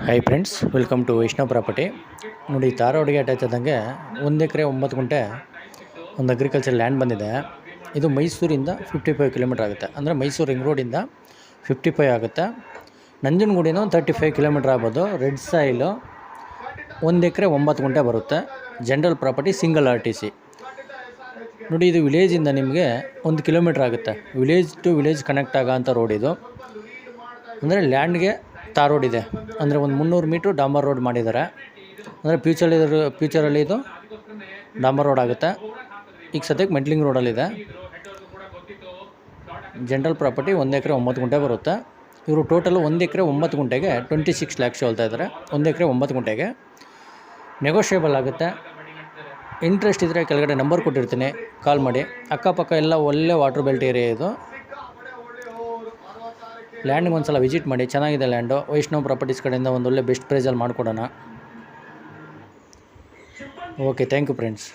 Hi friends, welcome to Vaishnav property. ನೋಡಿ, ಧಾರವಾಡಿಗೆ attach ಆದಂಗೆ 1 ಎಕರೆ 9 ಗುಂಟೆ ಒಂದು ಅಗ್ರಿಕಲ್ಚರ್ ಲ್ಯಾಂಡ್ ಬಂದಿದೆ. ಇದು ಮೈಸೂರಿಂದ 55 ಕಿಲೋಮೀಟ್ರ್ ಆಗುತ್ತೆ. ಅಂದರೆ ಮೈಸೂರು ರಿಂಗ್ ರೋಡಿಂದ 55 ಆಗುತ್ತೆ. ನಂಜನಗೂಡಿನ 35 ಕಿಲೋಮೀಟ್ರ್ ಆಗ್ಬೋದು. ರೆಡ್ ಸಾಯಿಲು 1 ಎಕರೆ 9 ಗುಂಟೆ ಬರುತ್ತೆ. General property, single RTC. ನೋಡಿ, ಇದು ವಿಲೇಜಿಂದ ನಿಮಗೆ 1 ಕಿಲೋಮೀಟ್ರ್ ಆಗುತ್ತೆ. ವಿಲೇಜ್ ಟು ವಿಲೇಜ್ ಕನೆಕ್ಟ್ ಆಗೋಂಥ ರೋಡ್ ಇದು. ಅಂದರೆ ಲ್ಯಾಂಡ್ಗೆ ತಾರ್ ರೋಡ್ ಇದೆ. ಅಂದರೆ ಒಂದು 300 ಮೀಟ್ರ್ ಡಾಂಬರ್ ರೋಡ್ ಮಾಡಿದ್ದಾರೆ. ಅಂದರೆ ಫ್ಯೂಚರಲ್ಲಿ ಇದು ಡಾಂಬರ್ ರೋಡ್ ಆಗುತ್ತೆ. ಈಗ ಸದ್ಯಕ್ಕೆ ಮೆಟ್ಲಿಂಗ್ ರೋಡಲ್ಲಿದೆ. ಜನರಲ್ ಪ್ರಾಪರ್ಟಿ 1 ಎಕರೆ 9 ಗುಂಟೆ ಬರುತ್ತೆ. ಇವರು ಟೋಟಲು 1 ಎಕರೆ 9 ಗುಂಟೆಗೆ 26 ಲ್ಯಾಕ್ಸ್ ಹೇಳ್ತಾ ಇದ್ದಾರೆ. 1 ಎಕರೆ 9 ಗುಂಟೆಗೆ ನೆಗೋಷಿಯೇಬಲ್ ಆಗುತ್ತೆ. ಇಂಟ್ರೆಸ್ಟ್ ಇದ್ದರೆ ಕೆಳಗಡೆ ನಂಬರ್ ಕೊಟ್ಟಿರ್ತೀನಿ, ಕಾಲ್ ಮಾಡಿ. ಅಕ್ಕಪಕ್ಕ ಎಲ್ಲ ಒಳ್ಳೆ ವಾಟರ್ ಬೆಲ್ಟ್ ಏರಿಯಾ ಇದು. ಲ್ಯಾಂಡ್ಗೆ ಒಂದು ಸಲ ವಿಸಿಟ್ ಮಾಡಿ. ಚೆನ್ನಾಗಿದೆ ಲ್ಯಾಂಡು. ವೈಷ್ಣವ್ ಪ್ರಾಪರ್ಟೀಸ್ ಕಡೆಯಿಂದ ಒಂದು ಒಳ್ಳೆ ಬೆಸ್ಟ್ ಪ್ರೈಸಲ್ಲಿ ಮಾಡಿಕೊಡೋಣ. Okay, thank you friends.